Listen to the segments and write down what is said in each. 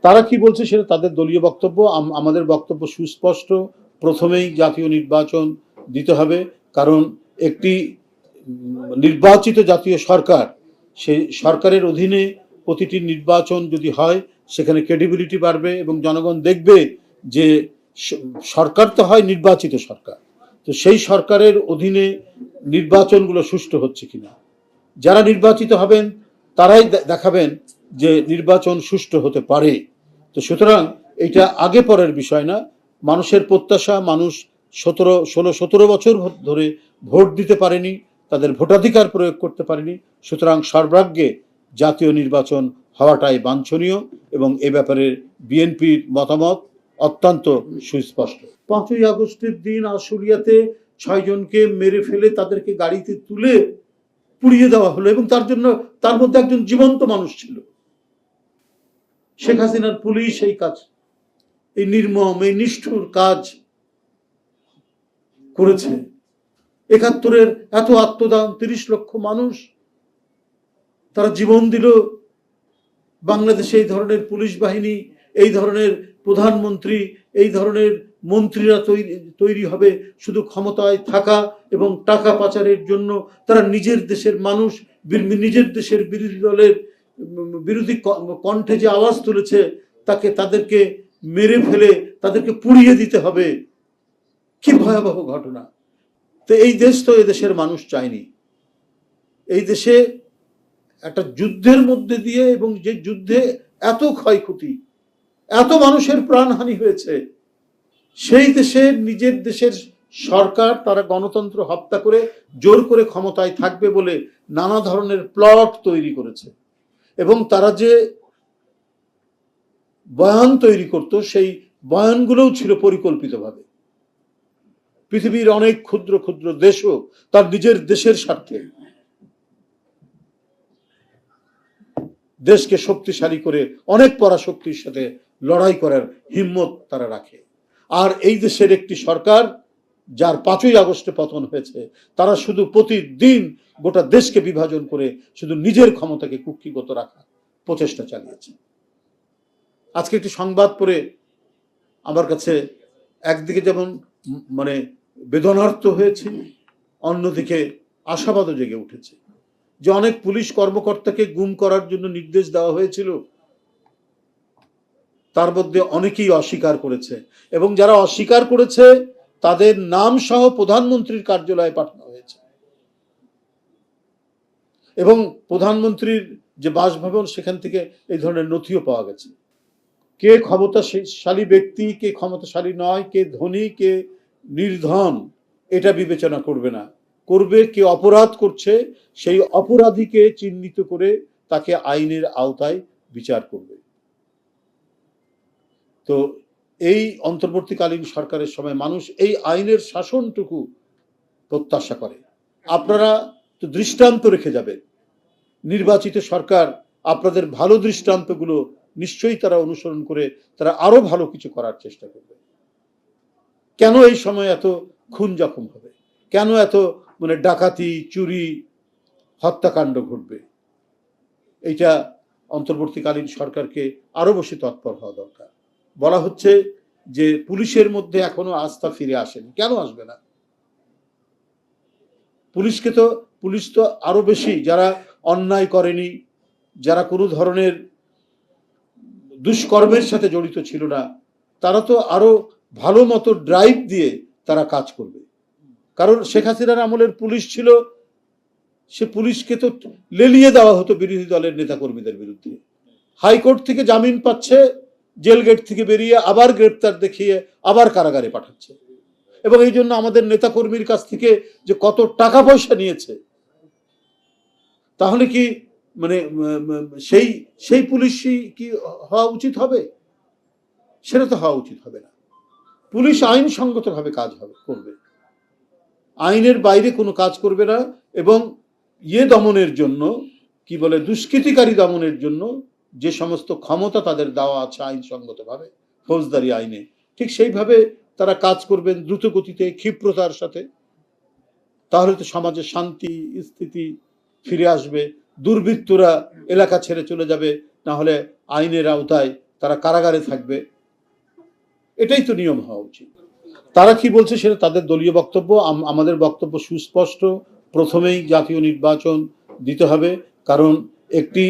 তারা কি বলছে সেটা তাদের দলীয় বক্তব্য। আমাদের বক্তব্য সুস্পষ্ট, প্রথমেই জাতীয় নির্বাচন দিতে হবে, কারণ একটি নির্বাচিত জাতীয় সরকার, সেই সরকারের অধীনে প্রতিটি নির্বাচন যদি হয় সেখানে ক্রেডিবিলিটি বাড়বে এবং জনগণ দেখবে যে সরকার তো হয় নির্বাচিত সরকার, তো সেই সরকারের অধীনে নির্বাচনগুলো সুষ্ঠু হচ্ছে কিনা। যারা নির্বাচিত হবেন তারাই দেখাবেন যে নির্বাচন সুষ্ঠু হতে পারে। তো সুতরাং এটা আগে পরের বিষয় না। মানুষের প্রত্যাশা, মানুষ 16-17 বছর ধরে ভোট দিতে পারেনি, তাদের ভোটাধিকার প্রয়োগ করতে পারেনি। সুতরাং সর্বাগ্রে জাতীয় নির্বাচন হওয়াটাই বাঞ্ছনীয় এবং এ ব্যাপারে বিএনপির মতামত অত্যন্ত সুস্পষ্ট। 5ই আগস্টের দিন আশুলিয়াতে 6 জনকে মেরে ফেলে তাদেরকে গাড়িতে তুলে পুড়িয়ে দেওয়া হলো এবং তার মধ্যে একজন জীবন্ত মানুষ ছিল। শেখ হাসিনার পুলিশ এই কাজ, এই নির্মম, এই নিষ্ঠুর কাজ করেছে। 71-এর এত আত্মদান, 30 লক্ষ মানুষ তারা জীবন দিল। বাংলাদেশে এই ধরনের পুলিশ বাহিনী, এই ধরনের প্রধানমন্ত্রী, এই ধরনের মন্ত্রীরা তৈরি হবে শুধু ক্ষমতায় থাকা এবং টাকা পাচারের জন্য। তারা নিজের দেশের মানুষ, নিজের দেশের বিরোধী দলের বিরোধী কণ্ঠে যে আওয়াজ তুলেছে তাদেরকে মেরে ফেলে তাদেরকে পুড়িয়ে দিতে হবে। কি ভয়াবহ ঘটনা! তো এই দেশ তো এদেশের মানুষ চায়নি। এই দেশে একটা যুদ্ধের মধ্যে দিয়ে, এবং যে যুদ্ধে এত ক্ষয়ক্ষতি, এত মানুষের প্রাণহানি হয়েছে, সেই দেশের নিজের দেশের সরকার তারা গণতন্ত্র হত্যা করে জোর করে ক্ষমতায় থাকবে বলে নানা ধরনের প্লট তৈরি করেছে। এবং তারা যে বয়ান তৈরি করত, সেই বয়ানগুলোও ছিল পরিকল্পিতভাবে। পৃথিবীর অনেক ক্ষুদ্র ক্ষুদ্র দেশও তার নিজের দেশের স্বার্থে দেশকে শক্তিশালী করে অনেক পরাশক্তির সাথে লড়াই করার হিম্মত তারা রাখে। আর এই দেশের একটি সরকার, যার 5ই আগস্টে পতন হয়েছে, তারা শুধু প্রতিদিন গোটা দেশকে বিভাজন করে শুধু নিজের ক্ষমতাকে কুক্ষিগত রাখার প্রচেষ্টা চালিয়েছে। আজকে একটি সংবাদ পড়ে আমার কাছে একদিকে যেমন বেদনার্থ হয়েছে, অন্যদিকে আশাবাদও জেগে উঠেছে যে অনেক পুলিশ কর্মকর্তাকে গুম করার জন্য নির্দেশ দেওয়া হয়েছিল, তার মধ্যে অনেকেই অস্বীকার করেছে এবং যারা অস্বীকার করেছে তাদের নাম সহ প্রধানমন্ত্রীর কার্যালয়ে পাঠানো হয়েছে এবং প্রধানমন্ত্রীর যে বাসভবন সেখান থেকে এই ধরনের নথিও পাওয়া গেছে। কে ক্ষমতাশালী ব্যক্তি, কে ক্ষমতাশালী নয়, কে ধনী, কে নির্ধন, এটা বিবেচনা করবে না। করবে কে অপরাধ করছে, সেই অপরাধীকে চিহ্নিত করে তাকে আইনের আওতায় বিচার করবে। তো এই অন্তর্বর্তীকালীন সরকারের সময় মানুষ এই আইনের শাসনটুকু প্রত্যাশা করে। আপনারা তো দৃষ্টান্ত রেখে যাবেন, নির্বাচিত সরকার আপনাদের ভালো দৃষ্টান্তগুলো নিশ্চয়ই তারা অনুসরণ করে তারা আরো ভালো কিছু করার চেষ্টা করবে। কেন এই সময় এত খুন জখম হবে, কেন এত ডাকাতি, চুরি, হত্যাকাণ্ড ঘটবে? এইটা অন্তর্বর্তীকালীন সরকারকে আরো বেশি তৎপর হওয়া দরকার। বলা হচ্ছে যে পুলিশের মধ্যে এখনো আস্থা ফিরে আসেনি। কেন আসবে না? পুলিশ তো আরো বেশি, যারা অন্যায় করেনি, যারা কোনো ধরনের দুষ্কর্মের সাথে জড়িত ছিল না, তারা তো আরো ভালো মতো ড্রাইভ দিয়ে তারা কাজ করবে। কারণ শেখ হাসিনার আমলের পুলিশ ছিল, সে পুলিশকে তো লেলিয়ে দেওয়া হতো বিরোধী দলের নেতাকর্মীদের বিরুদ্ধে। হাইকোর্ট থেকে জামিন পাচ্ছে, জেল গেট থেকে বেরিয়ে আবার গ্রেপ্তার দেখিয়ে আবার কারাগারে পাঠাচ্ছে। এবং এই জন্য আমাদের নেতাকর্মীর কাছ থেকে যে কত টাকা পয়সা নিয়েছে, তাহলে কি সেই পুলিশই কি হওয়া উচিত হবে? সেটা তো হওয়া উচিত হবে না। পুলিশ আইনসঙ্গতভাবে কাজ করবে, আইনের বাইরে কোনো কাজ করবে না। এবং দমনের জন্য, দুষ্কৃতিকারী দমনের জন্য যে সমস্ত ক্ষমতা তাদের দেওয়া আছে আইনসঙ্গতভাবে ফৌজদারি আইনে, ঠিক সেইভাবে তারা কাজ করবেন দ্রুত গতিতে, ক্ষিপ্রতার সাথে। তাহলে তো সমাজে শান্তি স্থিতি ফিরে আসবে, দুর্বৃত্তরা এলাকা ছেড়ে চলে যাবে, না হলে আইনের আওতায় তারা কারাগারে থাকবে, এটাই তো নিয়ম হওয়া উচিত। তারা কি বলছে সেটা তাদের দলীয় বক্তব্য। আমাদের বক্তব্য সুস্পষ্ট, প্রথমেই জাতীয় নির্বাচন দিতে হবে, কারণ একটি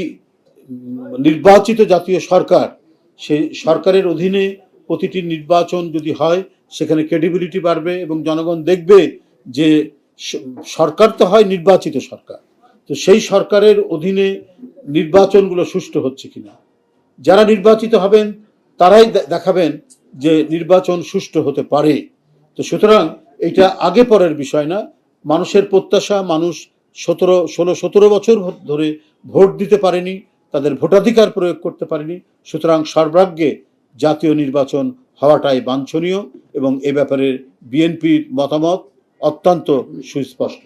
নির্বাচিত জাতীয় সরকার, সেই সরকারের অধীনে প্রতিটি নির্বাচন যদি হয় সেখানে ক্রেডিবিলিটি বাড়বে এবং জনগণ দেখবে যে সরকার তো হয় নির্বাচিত সরকার, তো সেই সরকারের অধীনে নির্বাচনগুলো সুষ্ঠু হচ্ছে কিনা। যারা নির্বাচিত হবেন তারাই দেখাবেন যে নির্বাচন সুষ্ঠু হতে পারে। তো সুতরাং এটা আগে পরের বিষয় না। মানুষের প্রত্যাশা, মানুষ 16-17 বছর ধরে ভোট দিতে পারেনি, তাদের ভোটাধিকার প্রয়োগ করতে পারেনি। সুতরাং সর্বাগ্রে জাতীয় নির্বাচন হওয়াটাই বাঞ্ছনীয় এবং এ ব্যাপারে বিএনপির মতামত অত্যন্ত সুস্পষ্ট।